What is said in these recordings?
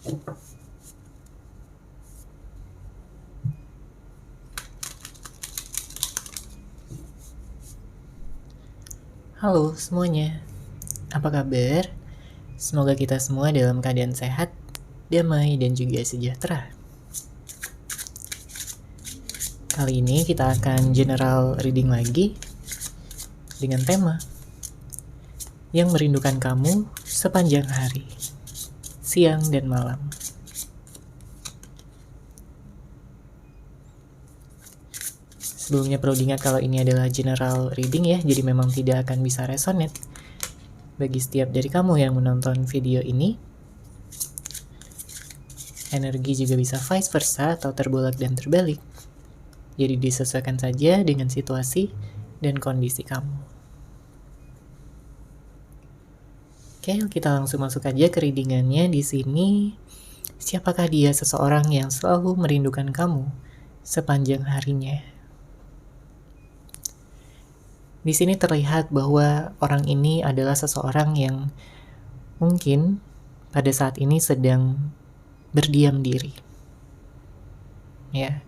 Halo semuanya, apa kabar? Semoga kita semua dalam keadaan sehat, damai, dan juga sejahtera. Kali ini kita akan general reading lagi dengan tema yang merindukan kamu sepanjang hari, siang dan malam. Sebelumnya perlu diingat kalau ini adalah general reading ya, jadi memang tidak akan bisa resonate bagi setiap dari kamu yang menonton video ini. Energi juga bisa vice versa atau terbolak dan terbalik. Jadi disesuaikan saja dengan situasi dan kondisi kamu. Oke, kita langsung masuk aja ke readingannya. Di sini, siapakah dia seseorang yang selalu merindukan kamu sepanjang harinya? Di sini terlihat bahwa orang ini adalah seseorang yang mungkin pada saat ini sedang berdiam diri. Ya,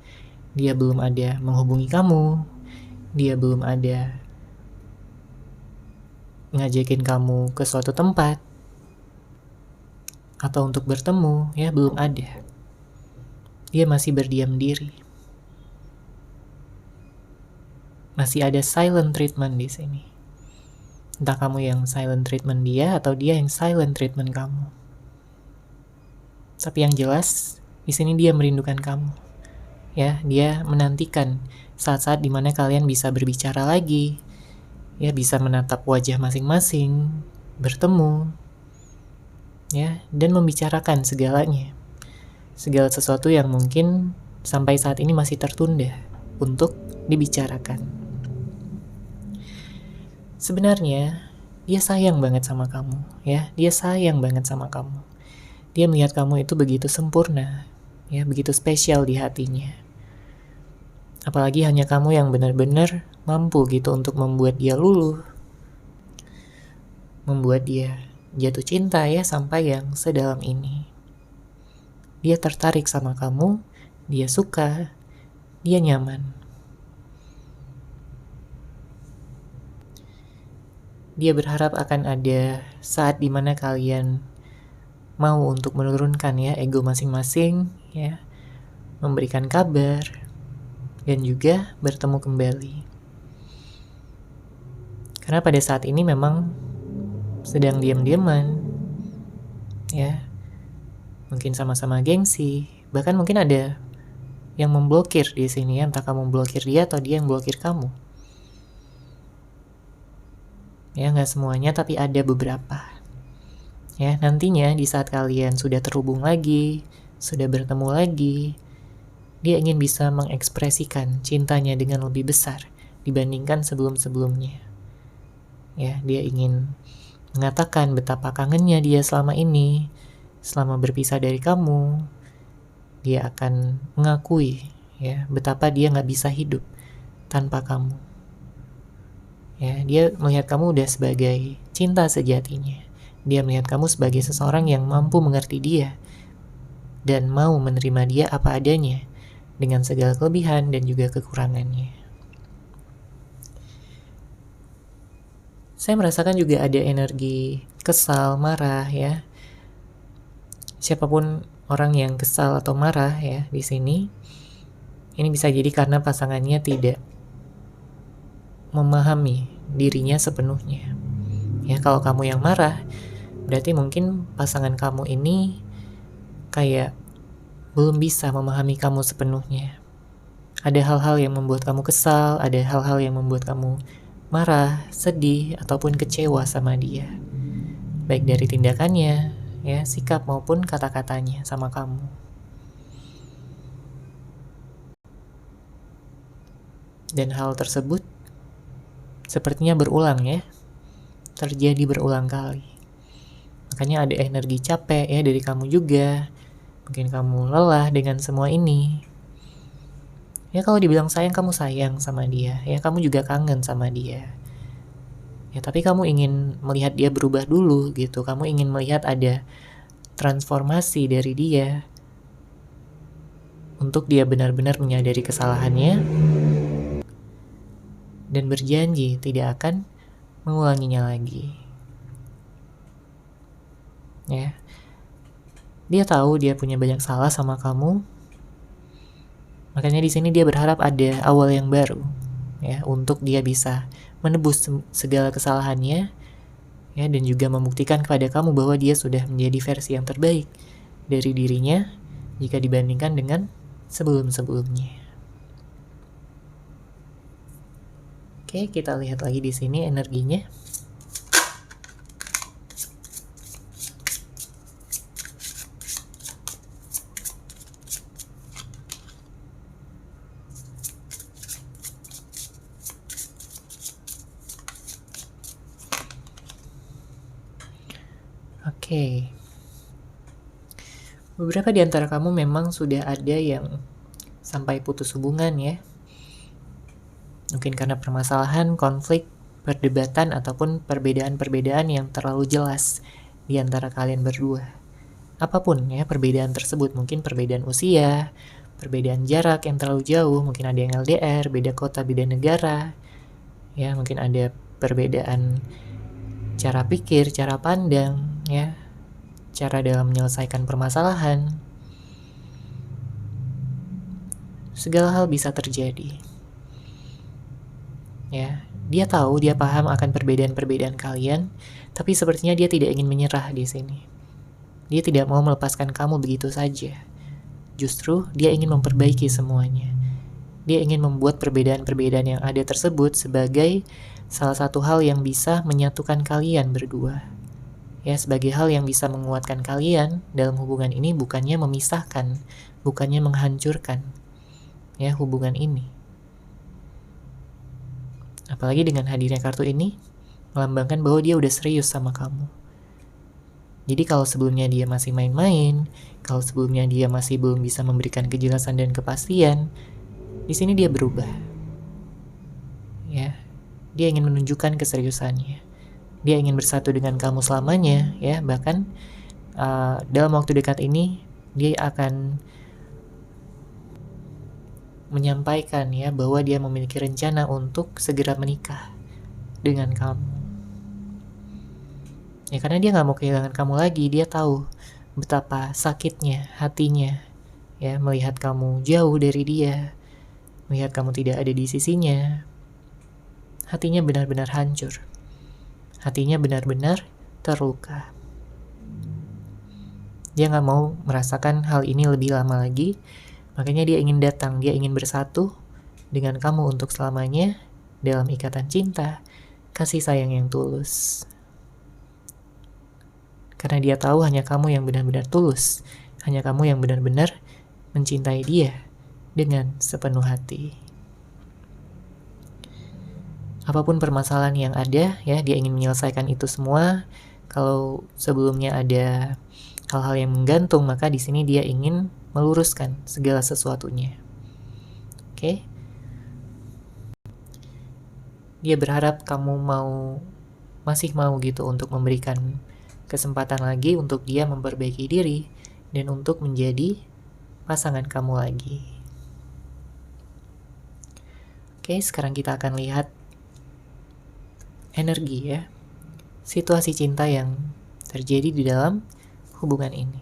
dia belum ada menghubungi kamu, dia belum ada ngajakin kamu ke suatu tempat atau untuk bertemu, ya belum ada. Dia masih berdiam diri. Masih ada silent treatment di sini. Entah kamu yang silent treatment dia atau dia yang silent treatment kamu. Tapi yang jelas, di sini dia merindukan kamu. Ya, dia menantikan saat-saat dimana kalian bisa berbicara lagi. Ya, bisa menatap wajah masing-masing, bertemu. Ya, dan membicarakan segalanya. Segala sesuatu yang mungkin sampai saat ini masih tertunda untuk dibicarakan. Sebenarnya, dia sayang banget sama kamu, ya. Dia sayang banget sama kamu. Dia melihat kamu itu begitu sempurna, ya, begitu spesial di hatinya. Apalagi hanya kamu yang benar-benar mampu gitu untuk membuat dia luluh, membuat dia jatuh cinta ya sampai yang sedalam ini. Dia tertarik sama kamu, dia suka, dia nyaman. Dia berharap akan ada saat dimana kalian mau untuk menurunkan ya ego masing-masing, ya, memberikan kabar, dan juga bertemu kembali. Karena pada saat ini memang sedang diam-diaman, ya, mungkin sama-sama gengsi, bahkan mungkin ada yang memblokir di sini, ya, entah kamu blokir dia atau dia yang blokir kamu. Ya, nggak semuanya, tapi ada beberapa. Ya, nantinya di saat kalian sudah terhubung lagi, sudah bertemu lagi, dia ingin bisa mengekspresikan cintanya dengan lebih besar dibandingkan sebelum-sebelumnya. Ya, dia ingin mengatakan betapa kangennya dia selama ini, selama berpisah dari kamu. Dia akan mengakui ya betapa dia nggak bisa hidup tanpa kamu. Ya, dia melihat kamu udah sebagai cinta sejatinya. Dia melihat kamu sebagai seseorang yang mampu mengerti dia dan mau menerima dia apa adanya dengan segala kelebihan dan juga kekurangannya. Saya merasakan juga ada energi kesal, marah ya. Siapapun orang yang kesal atau marah ya di sini, ini bisa jadi karena pasangannya tidak memahami dirinya sepenuhnya. Ya, kalau kamu yang marah, berarti mungkin pasangan kamu ini kayak belum bisa memahami kamu sepenuhnya. Ada hal-hal yang membuat kamu kesal, ada hal-hal yang membuat kamu marah, sedih, ataupun kecewa sama dia. Baik dari tindakannya, ya, sikap maupun kata-katanya sama kamu. Dan hal tersebut sepertinya berulang ya, terjadi berulang kali. Makanya ada energi capek ya dari kamu juga. Mungkin kamu lelah dengan semua ini. Ya kalau dibilang sayang, kamu sayang sama dia. Ya kamu juga kangen sama dia. Ya tapi kamu ingin melihat dia berubah dulu gitu. Kamu ingin melihat ada transformasi dari dia untuk dia benar-benar menyadari kesalahannya dan berjanji tidak akan mengulanginya lagi. Ya. Dia tahu dia punya banyak salah sama kamu. Makanya di sini dia berharap ada awal yang baru, ya, untuk dia bisa menebus segala kesalahannya, ya, dan juga membuktikan kepada kamu bahwa dia sudah menjadi versi yang terbaik dari dirinya jika dibandingkan dengan sebelum-sebelumnya. Oke, kita lihat lagi di sini energinya. Oke. Beberapa di antara kamu memang sudah ada yang sampai putus hubungan ya. Mungkin karena permasalahan, konflik, perdebatan, ataupun perbedaan-perbedaan yang terlalu jelas di antara kalian berdua. Apapun ya perbedaan tersebut, mungkin perbedaan usia, perbedaan jarak yang terlalu jauh, mungkin ada yang LDR, beda kota, beda negara, ya mungkin ada perbedaan cara pikir, cara pandang, ya, cara dalam menyelesaikan permasalahan. Segala hal bisa terjadi. Ya, dia tahu, dia paham akan perbedaan-perbedaan kalian, tapi sepertinya dia tidak ingin menyerah di sini. Dia tidak mau melepaskan kamu begitu saja. Justru dia ingin memperbaiki semuanya. Dia ingin membuat perbedaan-perbedaan yang ada tersebut sebagai salah satu hal yang bisa menyatukan kalian berdua. Ya, sebagai hal yang bisa menguatkan kalian dalam hubungan ini, bukannya memisahkan, bukannya menghancurkan ya hubungan ini. Apalagi dengan hadirnya kartu ini melambangkan bahwa dia udah serius sama kamu. Jadi kalau sebelumnya dia masih main-main, kalau sebelumnya dia masih belum bisa memberikan kejelasan dan kepastian, di sini dia berubah. Ya, dia ingin menunjukkan keseriusannya. Dia ingin bersatu dengan kamu selamanya, ya. Bahkan dalam waktu dekat ini dia akan menyampaikan ya bahwa dia memiliki rencana untuk segera menikah dengan kamu. Ya karena dia nggak mau kehilangan kamu lagi. Dia tahu betapa sakitnya hatinya ya melihat kamu jauh dari dia, melihat kamu tidak ada di sisinya. Hatinya benar-benar hancur. Hatinya benar-benar terluka. Dia nggak mau merasakan hal ini lebih lama lagi. Makanya dia ingin datang, dia ingin bersatu dengan kamu untuk selamanya dalam ikatan cinta, kasih sayang yang tulus. Karena dia tahu hanya kamu yang benar-benar tulus, hanya kamu yang benar-benar mencintai dia dengan sepenuh hati. Apapun permasalahan yang ada, ya dia ingin menyelesaikan itu semua. Kalau sebelumnya ada hal-hal yang menggantung, maka di sini dia ingin meluruskan segala sesuatunya. Oke? Dia berharap kamu masih mau gitu untuk memberikan kesempatan lagi untuk dia memperbaiki diri dan untuk menjadi pasangan kamu lagi. Oke, sekarang kita akan lihat energi ya. Situasi cinta yang terjadi di dalam hubungan ini.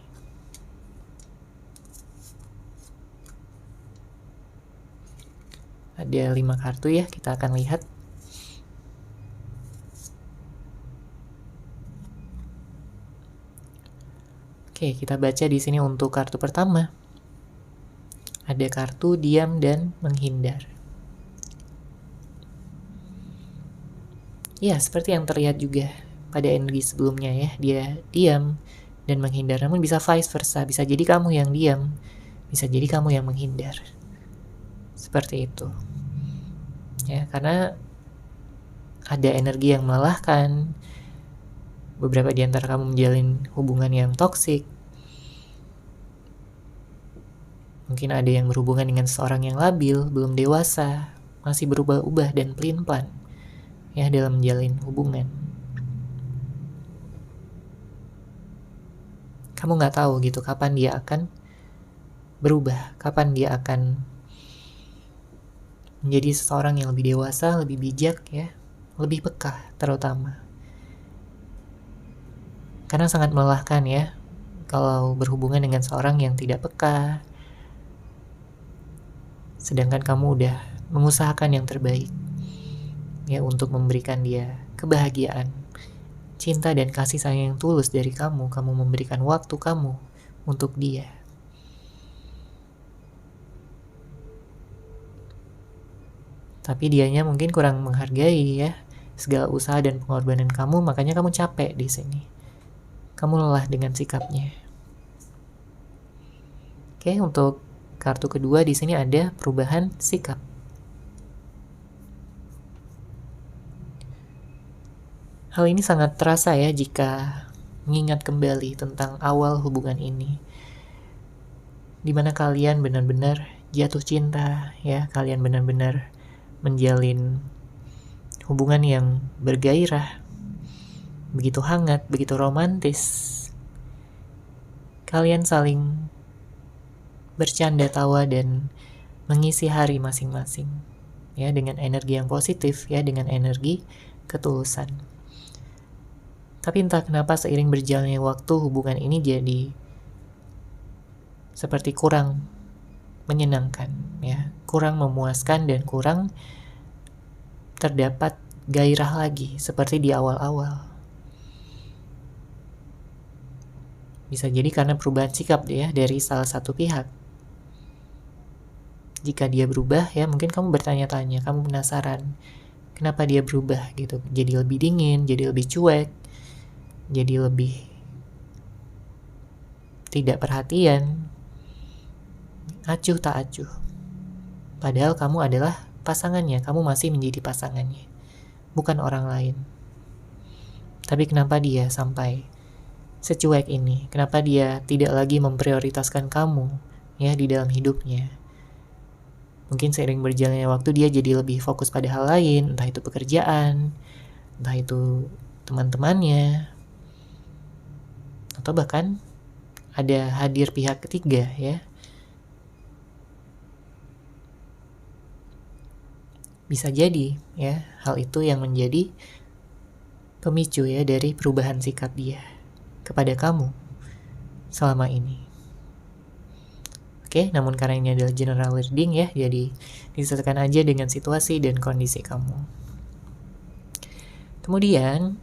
Ada 5 kartu ya, kita akan lihat. Oke, kita baca di sini untuk kartu pertama. Ada kartu diam dan menghindar. Ya, seperti yang terlihat juga pada energi sebelumnya ya, dia diam dan menghindar. Namun bisa vice versa, bisa jadi kamu yang diam, bisa jadi kamu yang menghindar. Seperti itu. Ya, karena ada energi yang melelahkan. Beberapa di antara kamu menjalin hubungan yang toksik. Mungkin ada yang berhubungan dengan seorang yang labil, belum dewasa, masih berubah-ubah dan pelin-pelan ya dalam menjalin hubungan. Kamu nggak tahu gitu kapan dia akan berubah, kapan dia akan menjadi seseorang yang lebih dewasa, lebih bijak ya, lebih peka terutama. Karena sangat melelahkan ya kalau berhubungan dengan seorang yang tidak peka, sedangkan kamu udah mengusahakan yang terbaik ya untuk memberikan dia kebahagiaan, cinta dan kasih sayang yang tulus dari kamu memberikan waktu kamu untuk dia. Tapi dianya mungkin kurang menghargai ya segala usaha dan pengorbanan kamu, makanya kamu capek di sini. Kamu lelah dengan sikapnya. Oke, untuk kartu kedua di sini ada perubahan sikap. Hal ini sangat terasa ya jika mengingat kembali tentang awal hubungan ini, dimana kalian benar-benar jatuh cinta ya, kalian benar-benar menjalin hubungan yang bergairah, begitu hangat, begitu romantis. Kalian saling bercanda tawa dan mengisi hari masing-masing ya dengan energi yang positif ya, dengan energi ketulusan. Tapi entah kenapa seiring berjalannya waktu hubungan ini jadi seperti kurang menyenangkan ya, kurang memuaskan dan kurang terdapat gairah lagi seperti di awal-awal. Bisa jadi karena perubahan sikap ya dari salah satu pihak. Jika dia berubah ya mungkin kamu bertanya-tanya, kamu penasaran kenapa dia berubah gitu, jadi lebih dingin, jadi lebih cuek, jadi lebih tidak perhatian, acuh tak acuh. Padahal kamu adalah pasangannya, kamu masih menjadi pasangannya, bukan orang lain. Tapi kenapa dia sampai secuek ini? Kenapa dia tidak lagi memprioritaskan kamu ya di dalam hidupnya? Mungkin seiring berjalannya waktu dia jadi lebih fokus pada hal lain, entah itu pekerjaan, entah itu teman-temannya, atau bahkan ada hadir pihak ketiga ya. Bisa jadi ya hal itu yang menjadi pemicu ya dari perubahan sikap dia kepada kamu selama ini. Oke, namun karena ini adalah general reading ya, jadi disesuaikan aja dengan situasi dan kondisi kamu. Kemudian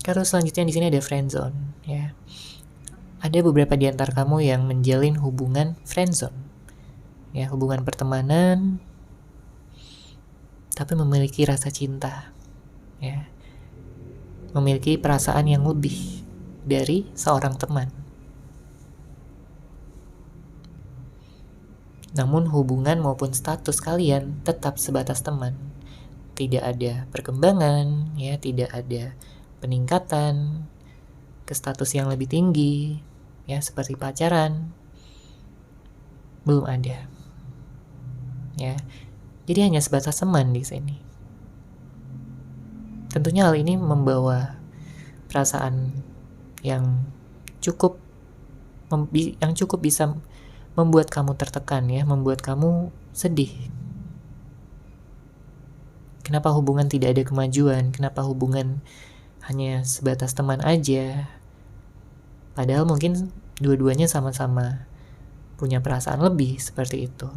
kartu selanjutnya di sini ada friendzone ya. Ada beberapa di antara kamu yang menjalin hubungan friendzone. Ya, hubungan pertemanan tapi memiliki rasa cinta. Ya. Memiliki perasaan yang lebih dari seorang teman. Namun hubungan maupun status kalian tetap sebatas teman. Tidak ada perkembangan, ya, tidak ada peningkatan ke status yang lebih tinggi, ya, seperti pacaran. Belum ada. Ya. Jadi hanya sebatas teman di sini. Tentunya hal ini membawa perasaan yang cukup bisa membuat kamu tertekan ya, membuat kamu sedih. Kenapa hubungan tidak ada kemajuan? Kenapa hubungan hanya sebatas teman aja? Padahal mungkin dua-duanya sama-sama punya perasaan lebih seperti itu.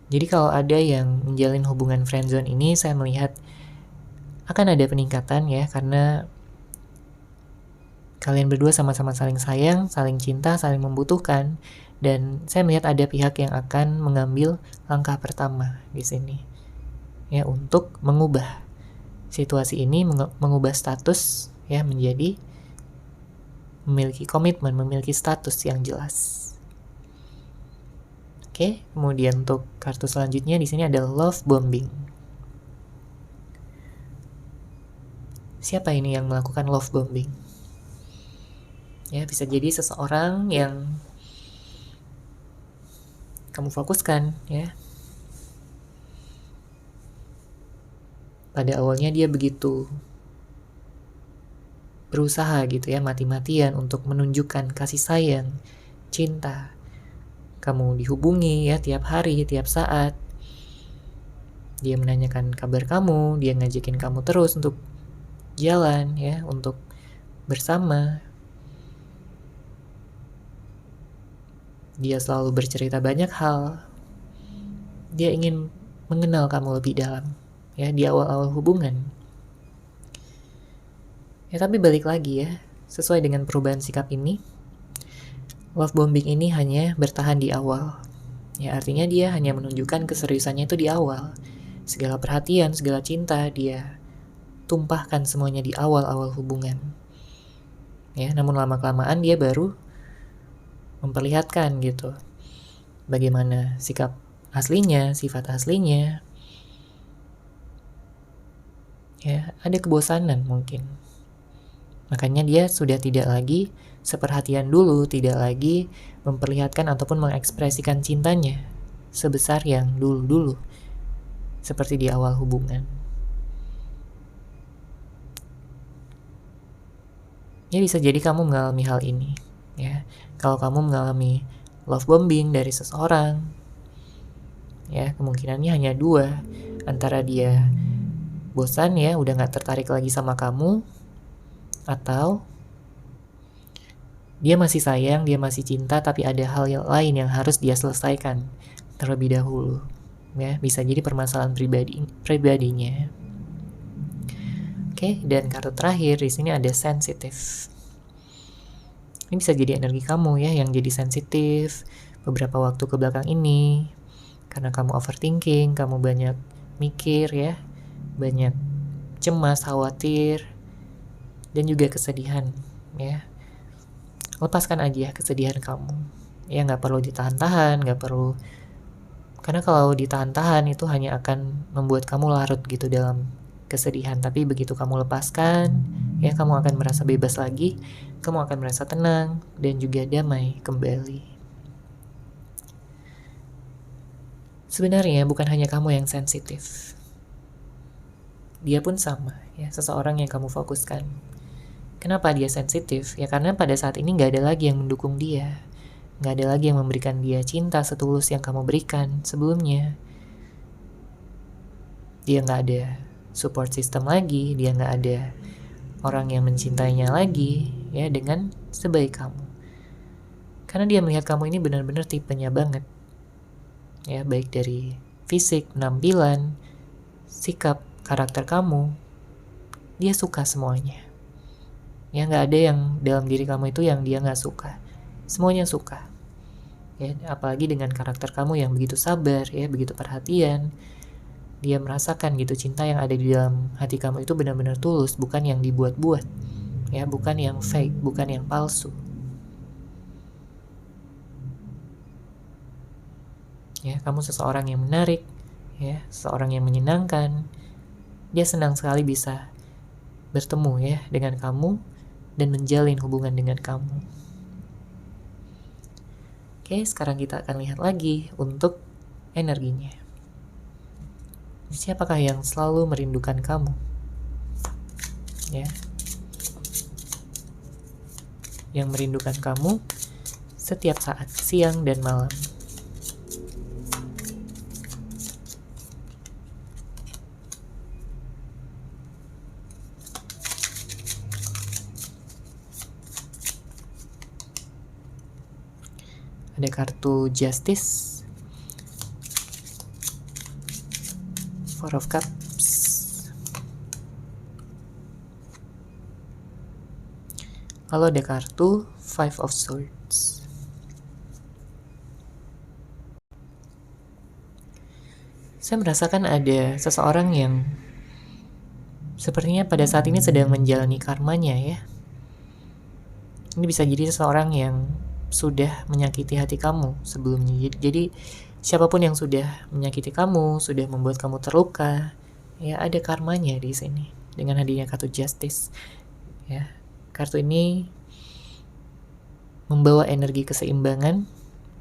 Jadi kalau ada yang menjalin hubungan friendzone ini, saya melihat akan ada peningkatan ya, karena kalian berdua sama-sama saling sayang, saling cinta, saling membutuhkan, dan saya melihat ada pihak yang akan mengambil langkah pertama di sini, ya, untuk mengubah situasi ini, mengubah status, ya, menjadi memiliki komitmen, memiliki status yang jelas. Oke, kemudian untuk kartu selanjutnya di sini ada love bombing. Siapa ini yang melakukan love bombing? Ya, bisa jadi seseorang yang kamu fokuskan ya. pada awalnya dia begitu berusaha gitu ya, mati-matian untuk menunjukkan kasih sayang, cinta. Kamu dihubungi ya tiap hari, tiap saat. Dia menanyakan kabar kamu, dia ngajakin kamu terus untuk jalan ya, untuk bersama. Dia selalu bercerita banyak hal. Dia ingin mengenal kamu lebih dalam ya di awal-awal hubungan. Ya tapi balik lagi ya, sesuai dengan perubahan sikap ini, love bombing ini hanya bertahan di awal. Ya artinya dia hanya menunjukkan keseriusannya itu di awal. Segala perhatian, segala cinta dia tumpahkan semuanya di awal-awal hubungan. Ya, namun lama-kelamaan dia baru memperlihatkan gitu bagaimana sikap aslinya, sifat aslinya. Ya, ada kebosanan mungkin. Makanya dia sudah tidak lagi seperhatian dulu, tidak lagi memperlihatkan ataupun mengekspresikan cintanya sebesar yang dulu-dulu, seperti di awal hubungan. Ya bisa jadi kamu mengalami hal ini, ya. Kalau kamu mengalami love bombing dari seseorang, ya kemungkinannya hanya dua, antara dia bosan ya, udah gak tertarik lagi sama kamu, atau dia masih sayang, dia masih cinta, tapi ada hal yang lain yang harus dia selesaikan terlebih dahulu. Ya, bisa jadi permasalahan pribadinya. Oke, dan kartu terakhir di sini ada sensitif. Ini bisa jadi energi kamu ya yang jadi sensitif beberapa waktu ke belakang ini. Karena kamu overthinking, kamu banyak mikir ya, banyak cemas, khawatir, dan juga kesedihan ya. Lepaskan aja kesedihan kamu ya, nggak perlu ditahan-tahan, nggak perlu, karena kalau ditahan-tahan itu hanya akan membuat kamu larut gitu dalam kesedihan. Tapi begitu kamu lepaskan ya, kamu akan merasa bebas lagi, kamu akan merasa tenang dan juga damai kembali. Sebenarnya bukan hanya kamu yang sensitif, dia pun sama ya, seseorang yang kamu fokuskan. Kenapa dia sensitif? Ya karena pada saat ini gak ada lagi yang mendukung dia. Gak ada lagi yang memberikan dia cinta setulus yang kamu berikan sebelumnya. Dia gak ada support system lagi, dia gak ada orang yang mencintainya lagi ya dengan sebaik kamu. Karena dia melihat kamu ini benar-benar tipenya banget. Ya, baik dari fisik, penampilan, sikap, karakter kamu. Dia suka semuanya. Ya nggak ada yang dalam diri kamu itu yang dia nggak suka, semuanya suka. Ya apalagi dengan karakter kamu yang begitu sabar, ya begitu perhatian. Dia merasakan gitu cinta yang ada di dalam hati kamu itu benar-benar tulus, bukan yang dibuat-buat, ya bukan yang fake, bukan yang palsu. Ya kamu seseorang yang menarik, ya seseorang yang menyenangkan. Dia senang sekali bisa bertemu ya dengan kamu dan menjalin hubungan dengan kamu. Oke, sekarang kita akan lihat lagi untuk energinya. Siapakah yang selalu merindukan kamu? Ya. Yang merindukan kamu setiap saat, siang dan malam. Ada kartu Justice, Four of Cups, lalu ada kartu Five of Swords. Saya merasakan ada seseorang yang sepertinya pada saat ini sedang menjalani karmanya ya. Ini bisa jadi seseorang yang sudah menyakiti hati kamu sebelumnya. Jadi siapapun yang sudah menyakiti kamu, sudah membuat kamu terluka, ya ada karmanya di sini dengan hadirnya kartu Justice. Ya, kartu ini membawa energi keseimbangan,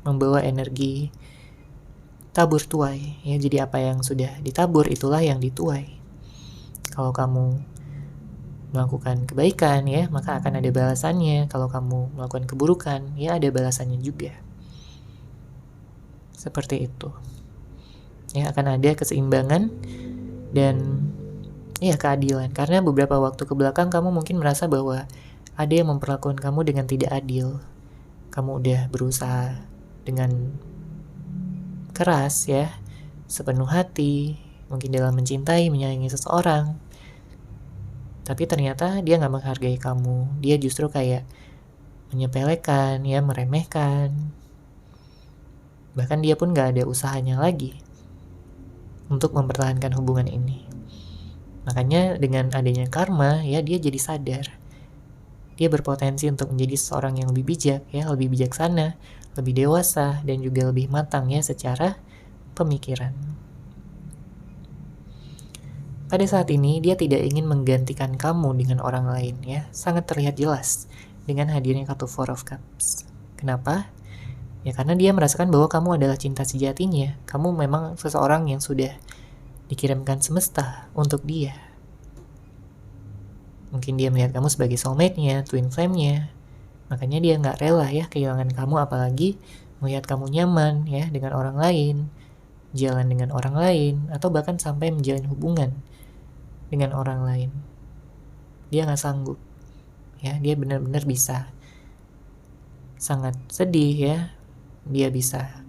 membawa energi tabur tuai. Ya, jadi apa yang sudah ditabur itulah yang dituai. Kalau kamu melakukan kebaikan ya, maka akan ada balasannya. Kalau kamu melakukan keburukan, ya ada balasannya juga. Seperti itu. Ya, akan ada keseimbangan dan ya keadilan. Karena beberapa waktu ke belakang kamu mungkin merasa bahwa ada yang memperlakukan kamu dengan tidak adil. Kamu udah berusaha dengan keras ya, sepenuh hati, mungkin dalam mencintai, menyayangi seseorang. Tapi ternyata dia gak menghargai kamu. Dia justru kayak menyepelekan, ya, meremehkan. Bahkan dia pun gak ada usahanya lagi untuk mempertahankan hubungan ini. Makanya dengan adanya karma, ya, dia jadi sadar. Dia berpotensi untuk menjadi seorang yang lebih bijak, ya, lebih bijaksana, lebih dewasa, dan juga lebih matang ya secara pemikiran. Pada saat ini, dia tidak ingin menggantikan kamu dengan orang lain ya. Sangat terlihat jelas dengan hadirnya kartu Four of Cups. Kenapa? Ya karena dia merasakan bahwa kamu adalah cinta sejatinya. Kamu memang seseorang yang sudah dikirimkan semesta untuk dia. Mungkin dia melihat kamu sebagai soulmate-nya, twin flame-nya. Makanya dia nggak rela ya kehilangan kamu, apalagi melihat kamu nyaman ya dengan orang lain, jalan dengan orang lain, atau bahkan sampai menjalin hubungan dengan orang lain. Dia nggak sanggup. Ya, dia benar-benar bisa sangat sedih ya. Dia bisa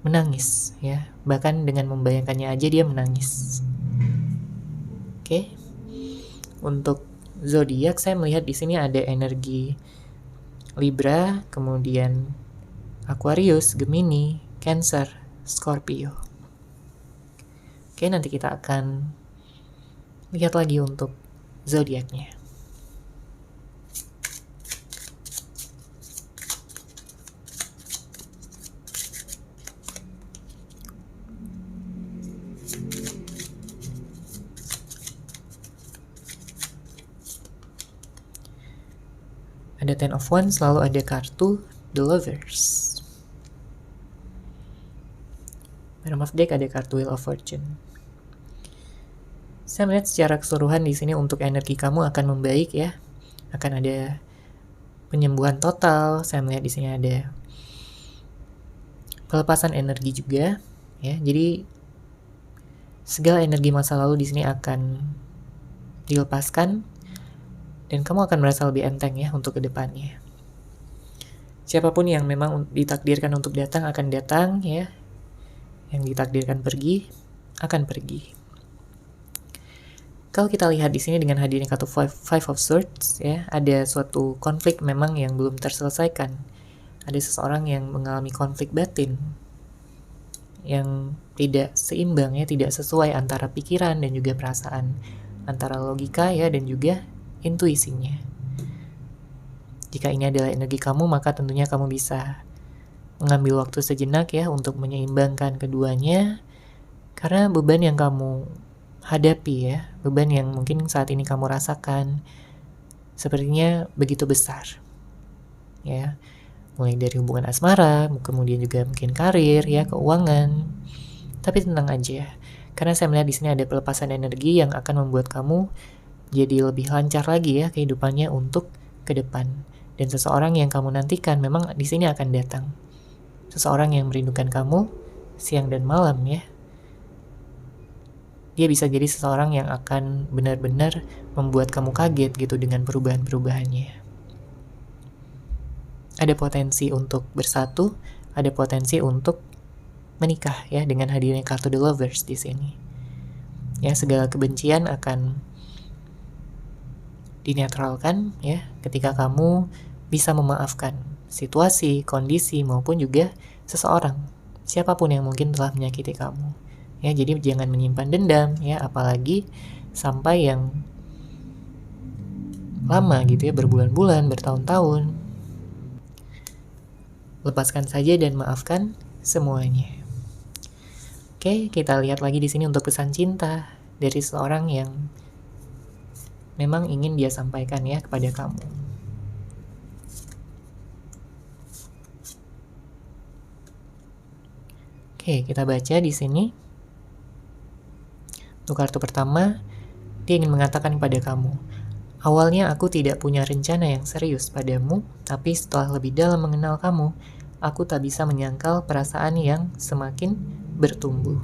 menangis ya. Bahkan dengan membayangkannya aja dia menangis. Oke. Untuk zodiak saya melihat di sini ada energi Libra, kemudian Aquarius, Gemini, Cancer, Scorpio. Oke, nanti kita akan lihat lagi untuk zodiaknya. Ada Ten of Wands, lalu ada kartu The Lovers. Bottom of deck ada kartu Wheel of Fortune. Saya melihat secara keseluruhan di sini untuk energi kamu akan membaik ya. Akan ada penyembuhan total. Saya melihat di sini ada pelepasan energi juga ya. Jadi segala energi masa lalu di sini akan dilepaskan dan kamu akan merasa lebih enteng ya untuk kedepannya. Siapapun yang memang ditakdirkan untuk datang akan datang ya. Yang ditakdirkan pergi akan pergi. Kalau kita lihat di sini dengan hadirnya kartu Five of Swords ya, ada suatu konflik memang yang belum terselesaikan. Ada seseorang yang mengalami konflik batin yang tidak seimbang ya, tidak sesuai antara pikiran dan juga perasaan, antara logika ya dan juga intuisinya. Jika ini adalah energi kamu, maka tentunya kamu bisa mengambil waktu sejenak ya untuk menyeimbangkan keduanya, karena beban yang kamu hadapi ya, beban yang mungkin saat ini kamu rasakan sepertinya begitu besar ya, mulai dari hubungan asmara, kemudian juga mungkin karir ya, keuangan. Tapi tenang aja, karena saya melihat di sini ada pelepasan energi yang akan membuat kamu jadi lebih lancar lagi ya kehidupannya untuk ke depan. Dan seseorang yang kamu nantikan memang di sini akan datang. Seseorang yang merindukan kamu siang dan malam ya. Dia bisa jadi seseorang yang akan benar-benar membuat kamu kaget gitu dengan perubahan-perubahannya. Ada potensi untuk bersatu, ada potensi untuk menikah ya dengan hadirnya kartu The Lovers di sini. Ya, segala kebencian akan dinetralkan ya ketika kamu bisa memaafkan situasi, kondisi maupun juga seseorang, siapapun yang mungkin telah menyakiti kamu. Ya, jadi jangan menyimpan dendam ya, apalagi sampai yang lama gitu ya, berbulan-bulan, bertahun-tahun. Lepaskan saja dan maafkan semuanya. Oke, kita lihat lagi di sini untuk pesan cinta dari seorang yang memang ingin dia sampaikan ya kepada kamu. Oke, kita baca di sini. Untuk kartu pertama, Dia ingin mengatakan kepada kamu, awalnya aku tidak punya rencana yang serius padamu, tapi setelah lebih dalam mengenal kamu, aku tak bisa menyangkal perasaan yang semakin bertumbuh.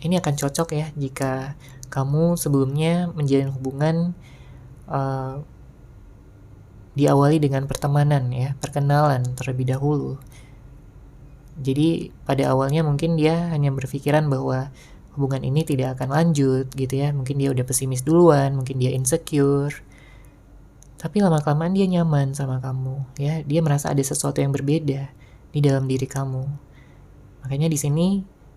Ini akan cocok ya jika kamu sebelumnya menjalin hubungan diawali dengan pertemanan ya, perkenalan terlebih dahulu. Jadi pada awalnya mungkin dia hanya berpikiran bahwa hubungan ini tidak akan lanjut gitu ya. Mungkin dia udah pesimis duluan, mungkin dia insecure. Tapi lama-kelamaan dia nyaman sama kamu ya. Dia merasa ada sesuatu yang berbeda di dalam diri kamu. Makanya di sini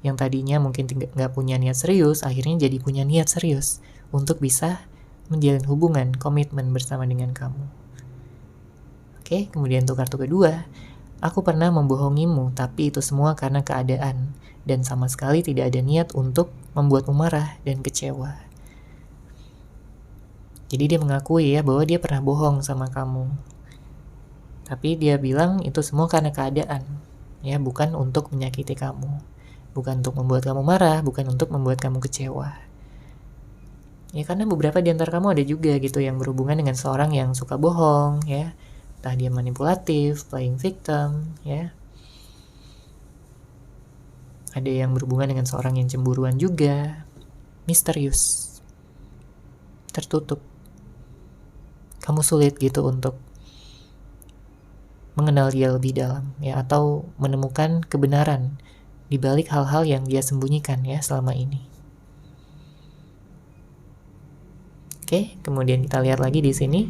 yang tadinya mungkin nggak punya niat serius, akhirnya jadi punya niat serius untuk bisa menjalin hubungan, komitmen bersama dengan kamu. Oke, kemudian untuk kartu kedua, aku pernah membohongimu, tapi itu semua karena keadaan, dan sama sekali tidak ada niat untuk membuatmu marah dan kecewa. Jadi dia mengakui ya bahwa dia pernah bohong sama kamu. Tapi dia bilang itu semua karena keadaan, ya bukan untuk menyakiti kamu. Bukan untuk membuat kamu marah, bukan untuk membuat kamu kecewa. Ya karena beberapa di antara kamu ada juga gitu yang berhubungan dengan seorang yang suka bohong, ya. Entah dia manipulatif, playing victim, ya. Ada yang berhubungan dengan seorang yang cemburuan juga, misterius, tertutup. Kamu sulit gitu untuk mengenal dia lebih dalam, ya, atau menemukan kebenaran di balik hal-hal yang dia sembunyikan ya selama ini. Oke, kemudian kita lihat lagi di sini.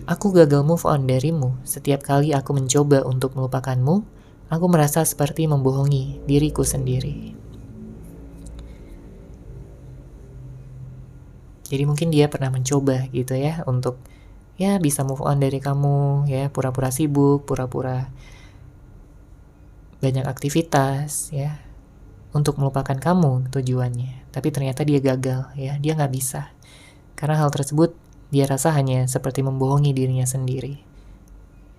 Aku gagal move on darimu. Setiap kali aku mencoba untuk melupakanmu, aku merasa seperti membohongi diriku sendiri. Jadi mungkin dia pernah mencoba gitu ya untuk ya bisa move on dari kamu, ya pura-pura sibuk, pura-pura banyak aktivitas ya untuk melupakan kamu tujuannya. Tapi ternyata dia gagal ya, dia nggak bisa. Karena hal tersebut dia rasa hanya seperti membohongi dirinya sendiri.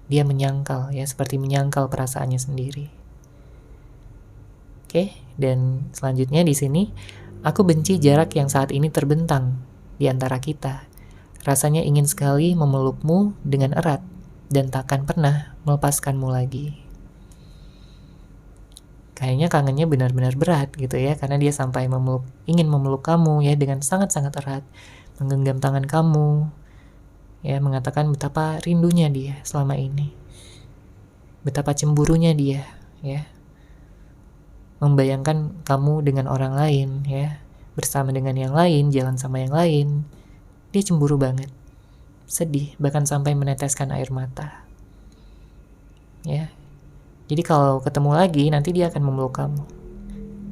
Dia menyangkal ya, seperti menyangkal perasaannya sendiri. Oke, dan selanjutnya di sini, aku benci jarak yang saat ini terbentang di antara kita. Rasanya ingin sekali memelukmu dengan erat dan takkan pernah melepaskanmu lagi. Kayaknya kangennya benar-benar berat gitu ya, karena dia sampai ingin memeluk kamu ya dengan sangat-sangat erat, menggenggam tangan kamu, ya mengatakan betapa rindunya dia selama ini, betapa cemburunya dia, ya membayangkan kamu dengan orang lain, ya bersama dengan yang lain, jalan sama yang lain, dia cemburu banget, sedih, bahkan sampai meneteskan air mata, ya. Jadi kalau ketemu lagi nanti dia akan memeluk kamu,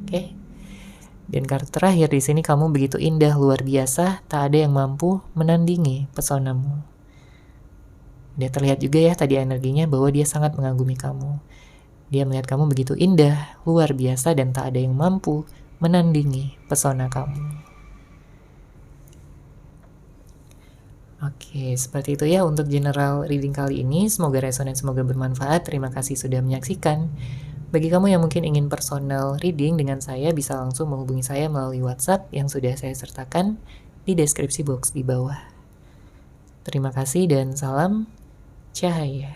oke? Dan kartu terakhir di sini, kamu begitu indah, luar biasa, tak ada yang mampu menandingi pesonamu. Dia terlihat juga ya tadi energinya bahwa dia sangat mengagumi kamu. Dia melihat kamu begitu indah, luar biasa, dan tak ada yang mampu menandingi pesona kamu. Oke, seperti itu ya untuk general reading kali ini. Semoga resonan, semoga bermanfaat. Terima kasih sudah menyaksikan. Bagi kamu yang mungkin ingin personal reading dengan saya, bisa langsung menghubungi saya melalui WhatsApp yang sudah saya sertakan di deskripsi box di bawah. Terima kasih dan salam cahaya.